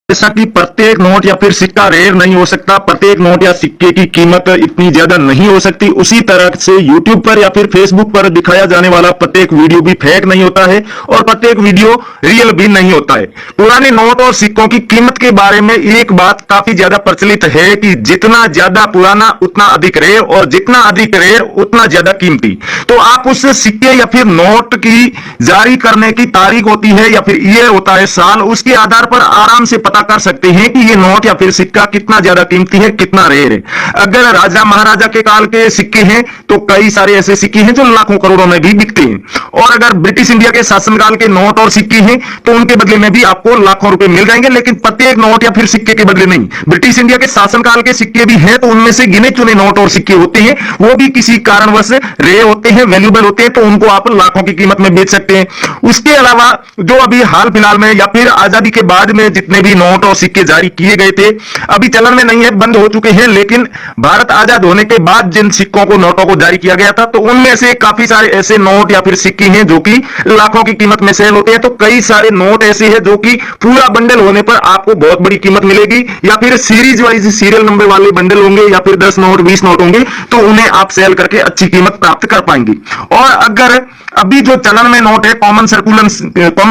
जैसा कि प्रत्येक नोट या फिर सिक्का रेयर नहीं हो सकता, प्रत्येक नोट या सिक्के की कीमत इतनी ज्यादा नहीं हो सकती, उसी तरह से YouTube पर या फिर Facebook पर दिखाया जाने वाला प्रत्येक वीडियो भी फेक नहीं होता है और प्रत्येक वीडियो रियल भी नहीं होता है। पुराने नोट और सिक्कों की कीमत के बारे में एक बात काफी ज्यादा प्रचलित है कि जितना ज्यादा पुराना उतना अधिक रेयर और जितना अधिक रेयर उतना ज्यादा कीमती। तो आप उस सिक्के या फिर नोट की जारी करने की तारीख होती है या फिर ईयर होता है साल, उसके आधार पर आराम से पता कर सकते हैं कि ये नोट या फिर सिक्का कितना ज्यादा कीमती है, कितना रेयर है। अगर राजा महाराजा के काल के सिक्के हैं तो कई सारे ऐसे सिक्के हैं जो लाखों करोड़ों में भी बिकते हैं, और अगर ब्रिटिश इंडिया के शासनकाल के नोट और सिक्के हैं तो उनके बदले में भी आपको लाखों रुपए मिल जाएंगे, लेकिन प्रत्येक नोट या फिर सिक्के के बदले नहीं। ब्रिटिश इंडिया के शासनकाल के सिक्के भी हैं तो उनमें से गिने चुने नोट और सिक्के होते हैं, वो भी किसी कारणवश रेयर होते हैं, वैल्यूएबल होते हैं, तो उनको आप लाखों की कीमत में बेच सकते हैं। उसके अलावा जो अभी हाल फिलहाल में या फिर आजादी के बाद में जितने भी नोट और सिक्के जारी किए गए थे, अभी चलन में नहीं है, बंद हो चुके हैं, लेकिन भारत आजाद होने के बाद जिन सिक्कों को नोटों को जारी किया गया था तो उनमें से काफी सारे ऐसे नोट या फिर सिक्के हैं जो कि लाखों की कीमत में सेल होते हैं। तो कई सारे नोट ऐसे हैं जो कि पूरा बंडल होने पर आपको बहुत बड़ी कीमत मिलेगी, या फिर सीरीज वाइज सीरियल नंबर वाले बंडल होंगे या फिर 10 नोट 20 नोट होंगे तो उन्हें आप सेल करके अच्छी कीमत प्राप्त कर पाएंगे। और अगर अभी जो चलन में नोट है, कॉमन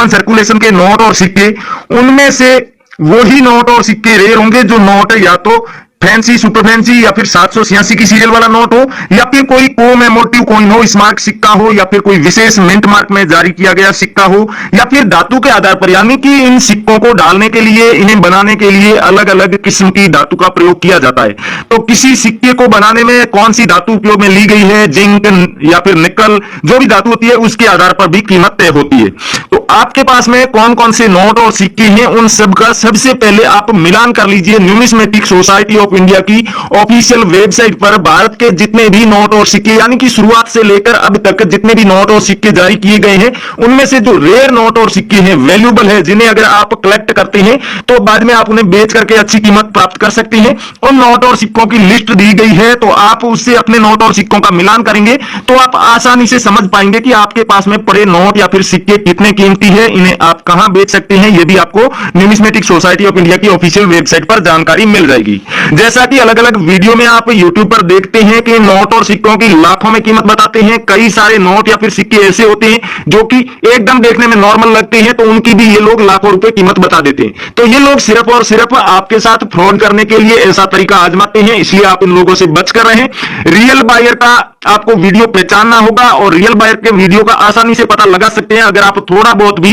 सर्कुलेशन के नोट और सिक्के, उनमें से वही नोट और सिक्के रेयर होंगे जो नोट या तो फैंसी, सुपर फैंसी या फिर 786 की सीरियल वाला नोट हो, या फिर कोई कोमेमोरेटिव कॉइन हो, स्मारक सिक्का हो, या फिर कोई विशेष मिंट मार्क में जारी किया गया सिक्का हो, या फिर धातु के आधार पर, यानी कि इन सिक्कों को डालने के लिए, इन्हें बनाने के लिए अलग अलग किस्म की धातु का प्रयोग किया जाता है। तो किसी सिक्के को बनाने में कौन सी धातु उपयोग में ली गई है, जिंक या फिर निकल, जो भी धातु होती है उसके आधार पर भी कीमत तय होती है। तो आपके पास में कौन कौन से नोट और सिक्के हैं, उन सब का सबसे पहले आप मिलान कर लीजिए। न्यूमिस्मेटिक सोसाइटी ऑफ इंडिया की ऑफिशियल वेबसाइट पर भारत के जितने भी नोट और सिक्के, यानी कि शुरुआत से लेकर अब तक जितने भी नोट और सिक्के जारी किए गए हैं, उनमें से जो रेयर नोट और सिक्के हैं, वैल्यूएबल है, जिन्हें अगर आप कलेक्ट करते हैं तो बाद में आप उन्हें बेच करके अच्छी कीमत प्राप्त कर सकते हैं, उन नोट और सिक्कों की लिस्ट दी गई है। तो आप उससे अपने नोट और सिक्कों का मिलान करेंगे तो आप आसानी से समझ पाएंगे कि आपके पास में पड़े नोट या फिर सिक्के कितने कीमती है, इन्हें आप कहां बेच सकते हैं। ये भी आपको न्यूमिस्मेटिक सोसाइटी ऑफ इंडिया की ऑफिशियल वेबसाइट पर जानकारी मिल जाएगी। जैसा कि अलग अलग वीडियो में आप YouTube पर देखते हैं कि नोट और सिक्कों की लाखों में कीमत बताते हैं, कई सारे नोट या फिर सिक्के ऐसे होते हैं जो कि एकदम देखने में नॉर्मल लगते हैं, तो उनकी भी ये लोग लाखों रुपए कीमत बता देते हैं। तो ये लोग सिर्फ और सिर्फ आपके साथ फ्रॉड करने के लिए ऐसा तरीका आजमाते हैं, इसलिए आप इन लोगों से बचकर रहें। रियल बायर का आपको वीडियो पहचानना होगा और रियल बायर के वीडियो का आसानी से पता लगा सकते हैं अगर आप थोड़ा बहुत भी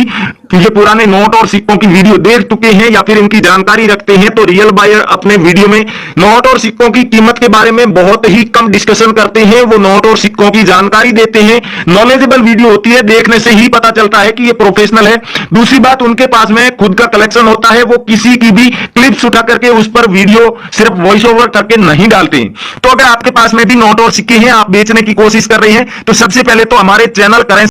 ये पुराने नोट और सिक्कों की वीडियो देख चुके हैं या फिर इनकी जानकारी रखते हैं। तो रियल बायर अपने वीडियो में नोट और सिक्कों की कीमत के बारे में बहुत ही कम डिस्कशन करते हैं, वो नोट और सिक्कों की जानकारी देते हैं, नॉलेजेबल वीडियो होती है, देखने से ही पता चलता है कि ये प्रोफेशनल है। दूसरी बात, उनके पास में खुद का कलेक्शन होता है, वो किसी की भी क्लिप्स उठा करके उस पर वीडियो सिर्फ वॉइस ओवर करके नहीं डालते हैं। तो अगर आपके पास में भी नोट और सिक्के हैं, आप बेचने की कोशिश कर रहे हैं, तो सबसे पहले तो हमारे चैनल करेंसी